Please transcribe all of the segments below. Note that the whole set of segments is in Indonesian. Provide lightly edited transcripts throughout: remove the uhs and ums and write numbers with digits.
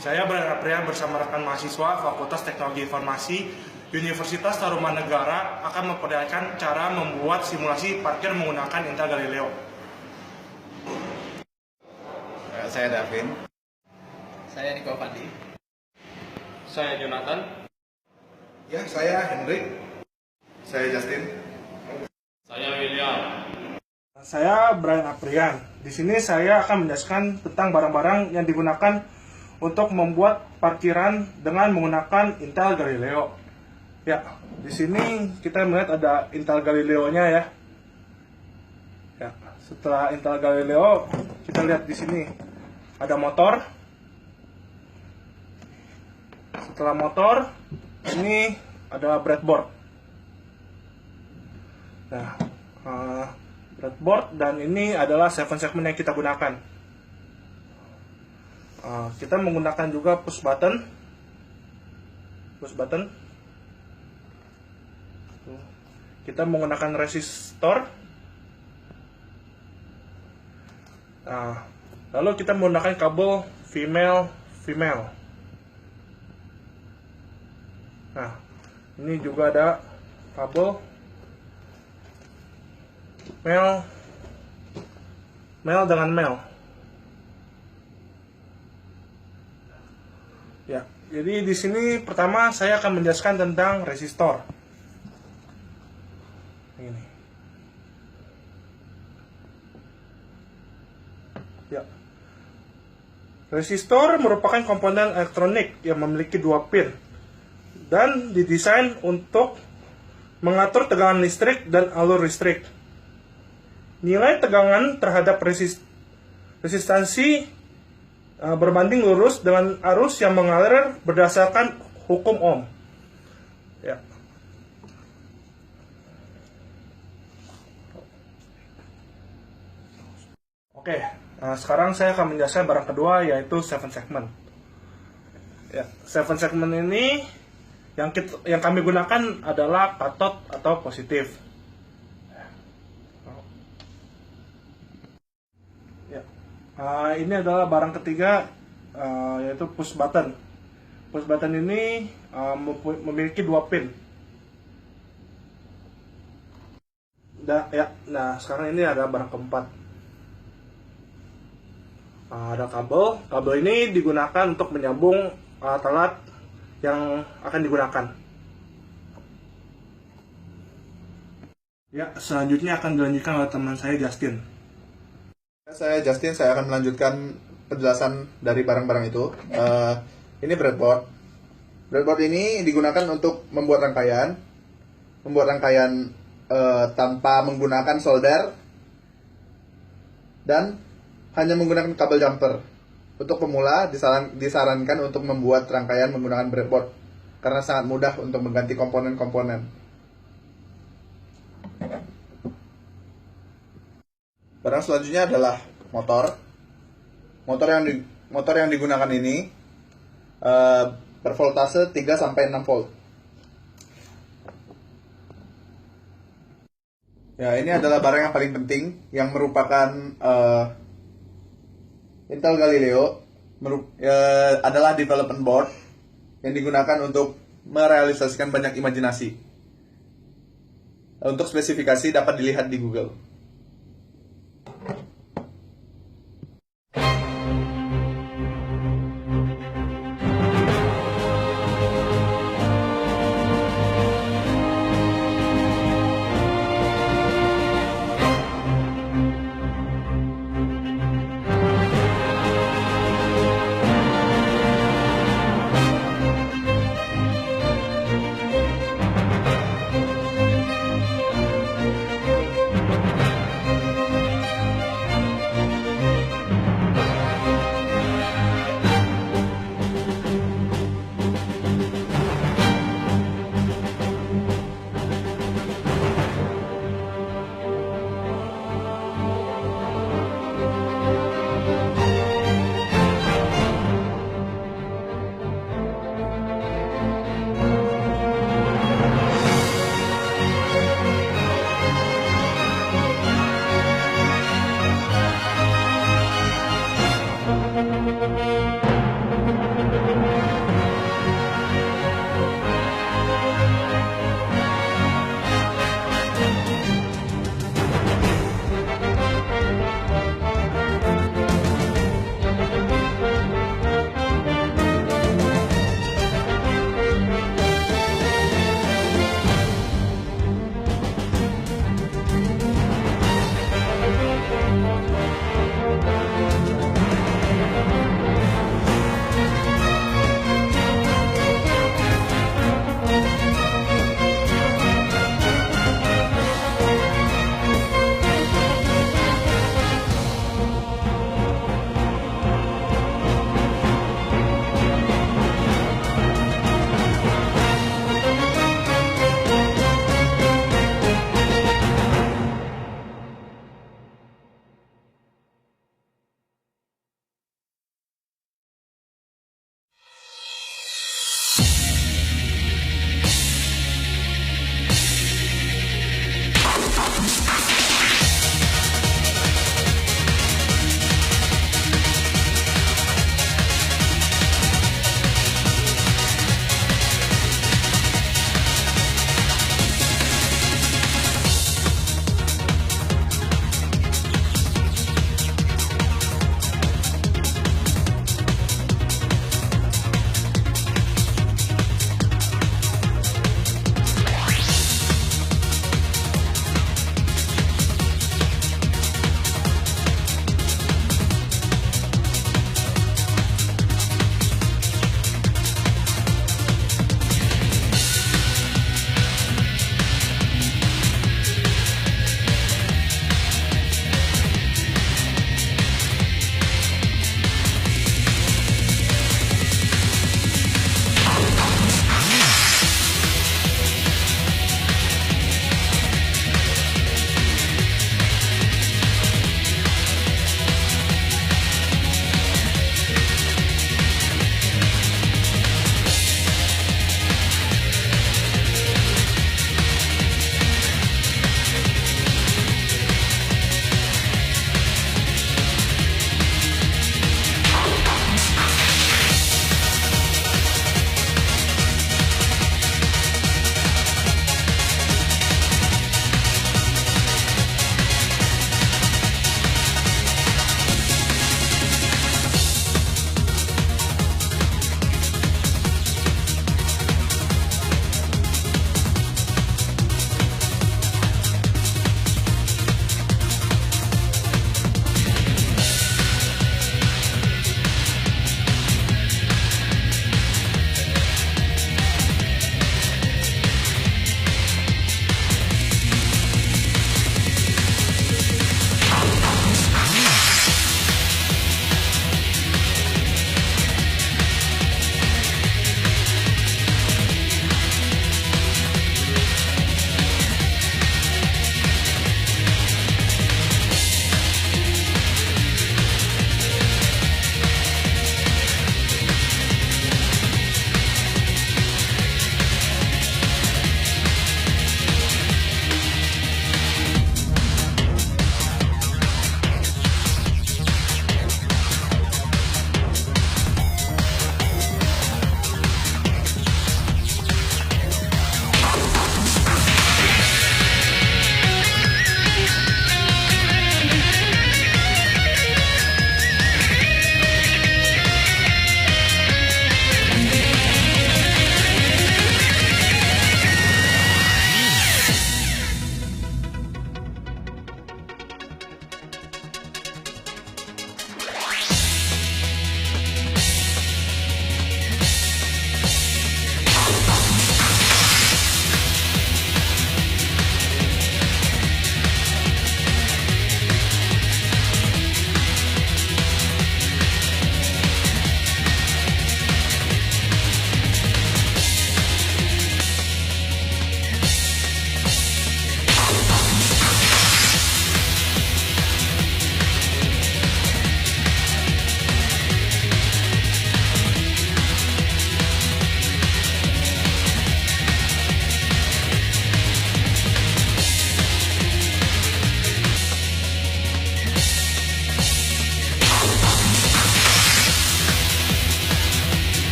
Saya Brian Apria bersama rekan mahasiswa Fakultas Teknologi Informasi Universitas Tarumanegara akan memperlihatkan cara membuat simulasi parkir menggunakan Intel Galileo. Saya Davin. Saya Niko Fandi. Saya Jonathan. Ya, saya Hendrik. Saya Justin. Saya William. Saya Brian Aprian. Di sini saya akan menjelaskan tentang barang-barang yang digunakan untuk membuat parkiran dengan menggunakan Intel Galileo. Ya, di sini kita melihat ada Intel Galileo-nya ya. Ya, setelah Intel Galileo, kita lihat di sini ada motor. Setelah motor, ini ada breadboard. Nah, breadboard dan ini adalah 7 segment yang kita gunakan. Kita menggunakan juga push button. Kita menggunakan resistor. Lalu kita menggunakan kabel female. Nah, ini juga ada kabel male dengan male. Ya, jadi di sini pertama saya akan menjelaskan tentang resistor. Ini. Ya. Resistor merupakan komponen elektronik yang memiliki 2 pin dan didesain untuk mengatur tegangan listrik dan alur listrik. Nilai tegangan terhadap resistansi berbanding lurus dengan arus yang mengalir berdasarkan hukum Ohm. Ya. Oke, sekarang saya akan menjelaskan barang kedua, yaitu 7 segment. Ya, 7 segment ini yang kami gunakan adalah kathode atau positif. Ini adalah barang ketiga, yaitu push button. Push button ini memiliki 2 pin. Nah, sekarang ini ada barang keempat. Ada kabel. Kabel ini digunakan untuk menyambung alat yang akan digunakan. Ya, selanjutnya akan dilanjutkan oleh teman saya Justin. Saya Justin, saya akan melanjutkan penjelasan dari barang-barang itu. Ini breadboard. Breadboard ini digunakan untuk membuat rangkaian tanpa menggunakan solder dan hanya menggunakan kabel jumper. Untuk pemula disarankan untuk membuat rangkaian menggunakan breadboard karena sangat mudah untuk mengganti komponen-komponen. Barang selanjutnya adalah motor. Motor yang digunakan ini bervoltase 3 sampai 6 volt. Ya, ini adalah barang yang paling penting yang merupakan Intel Galileo adalah development board yang digunakan untuk merealisasikan banyak imajinasi. Untuk spesifikasi dapat dilihat di Google.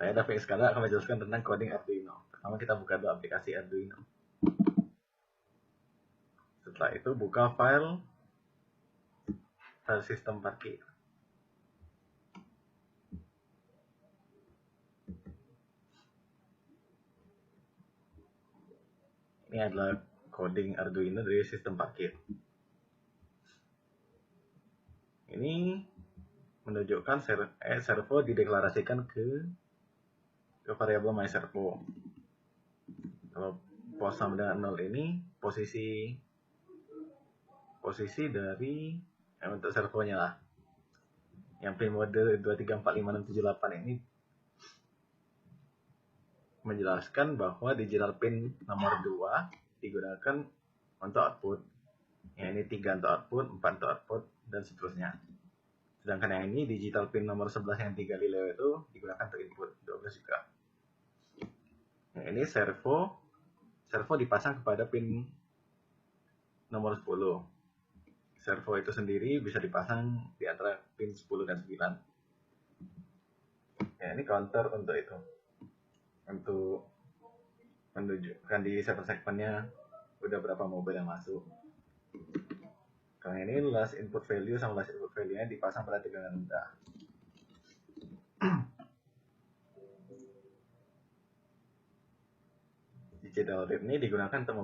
Saya David Iskandar akan menjelaskan tentang coding Arduino. Pertama kita buka dulu aplikasi Arduino. Setelah itu buka file sistem parkir. Ini adalah coding Arduino dari sistem parkir. Ini menunjukkan servo dideklarasikan ke variabel myServo. Kalau pos sama dengan 0 ini posisi dari untuk servonya lah. Yang pin mode 2345678 ini menjelaskan bahwa digital pin nomor 2 digunakan untuk output. Yang ini 3 untuk output, 4 untuk output, dan seterusnya. Sedangkan yang ini digital pin nomor 11 yang 3 Galileo itu digunakan untuk input 12 juga. Yang ini servo dipasang kepada pin nomor 10. Servo itu sendiri bisa dipasang di antara pin 10 dan 9. Ya, ini counter untuk itu. Untuk menunjukkan di server segmentnya udah berapa mobil yang masuk. Kalau ini last input value sama last input value-nya dipasang pada tegangan rendah. Digital rate ini digunakan untuk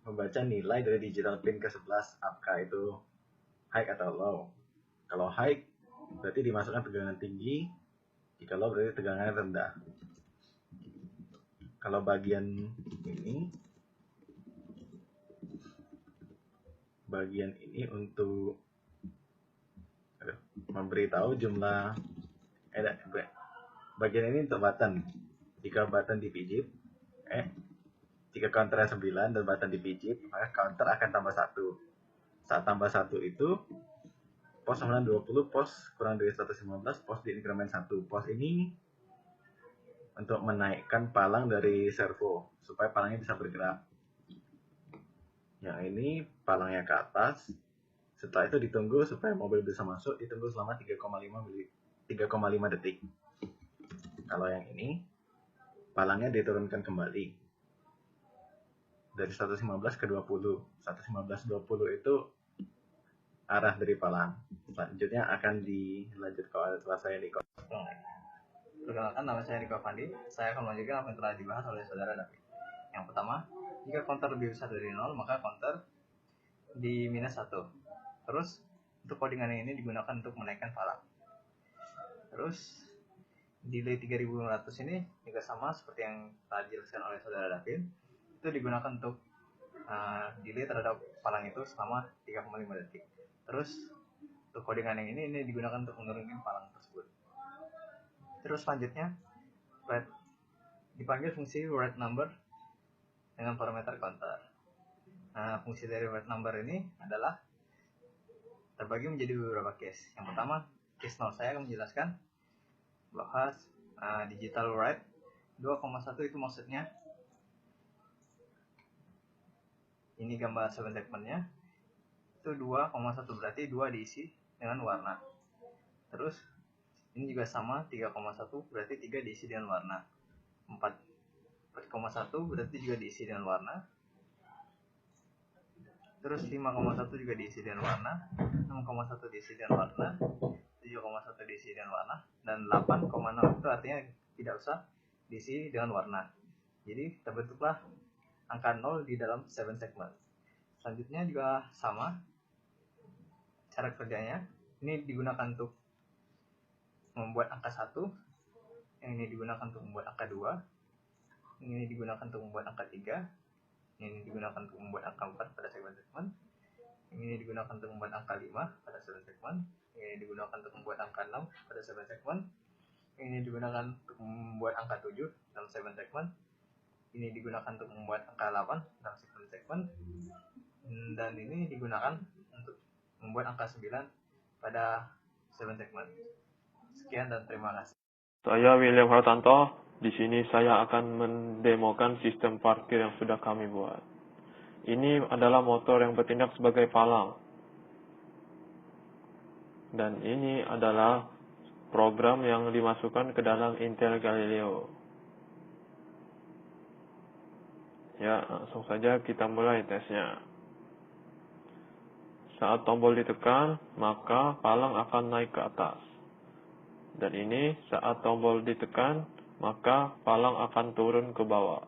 membaca nilai dari digital pin ke-11 apakah itu high atau low. Kalau high berarti dimasukkan tegangan tinggi, jika low berarti tegangan rendah. Kalau bagian untuk memberitahu jumlah bagian ini untuk button. Jika button dipijit, jika counternya 9 dan button dipijit, maka counter akan tambah 1. Saat tambah 1 itu pos 920, pos kurang dari 115, pos di increment 1. Pos ini untuk menaikkan palang dari servo supaya palangnya bisa bergerak. Yang ini palangnya ke atas. Setelah itu ditunggu supaya mobil bisa masuk, ditunggu selama 3,5 detik. Kalau yang ini palangnya diturunkan kembali dari 115 ke 20. 115-20 itu arah dari palang. Selanjutnya akan dilanjutkan oleh saya Niko. Perkenalkan, nama saya Niko Fandi. Saya akan melanjutkan apa yang telah dibahas oleh saudara David. Yang pertama, jika counter lebih besar dari 0, maka counter di minus 1. Terus, untuk codingan ini digunakan untuk menaikkan palang. Terus, delay 3500 ini juga sama seperti yang telah dijelaskan oleh saudara David. Itu digunakan untuk delay terhadap palang itu selama 3,5 detik. Terus, untuk codingan yang ini digunakan untuk menurunkan palang tersebut. Terus selanjutnya, dipanggil fungsi write number dengan parameter counter. Nah, fungsi dari write number ini adalah terbagi menjadi beberapa case. Yang pertama, case 0. Saya akan menjelaskan bahwa digital write 2,1 itu maksudnya ini gambar 7 segmentnya itu 2,1 berarti 2 diisi dengan warna. Terus ini juga sama 3,1 berarti 3 diisi dengan warna. 4,1 berarti juga diisi dengan warna. Terus 5,1 juga diisi dengan warna. 6,1 diisi dengan warna. 7,1 diisi dengan warna. Dan 8,0 itu artinya tidak usah diisi dengan warna. Jadi terbentuklah angka 0 di dalam 7 segment. Selanjutnya juga sama cara kerjanya. Ini digunakan untuk membuat angka 1, yang ini digunakan untuk membuat angka 2, yang ini digunakan untuk membuat angka 3, yang ini digunakan untuk membuat angka 4 pada segmen-segmen, yang ini digunakan untuk membuat angka 5 pada segmen-segmen, yang ini digunakan untuk membuat angka 6 pada segmen-segmen, yang ini digunakan untuk membuat angka 7 dalam segmen-segmen, ini digunakan untuk membuat angka 8 dalam segmen-segmen, dan ini digunakan untuk membuat angka 9 pada segmen-segmen. Sekian dan terima kasih. Saya William Hartanto. Di sini saya akan mendemokan sistem parkir yang sudah kami buat. Ini adalah motor yang bertindak sebagai palang. Dan ini adalah program yang dimasukkan ke dalam Intel Galileo. Ya, langsung saja kita mulai tesnya. Saat tombol ditekan, maka palang akan naik ke atas. Dan ini saat tombol ditekan, maka palang akan turun ke bawah.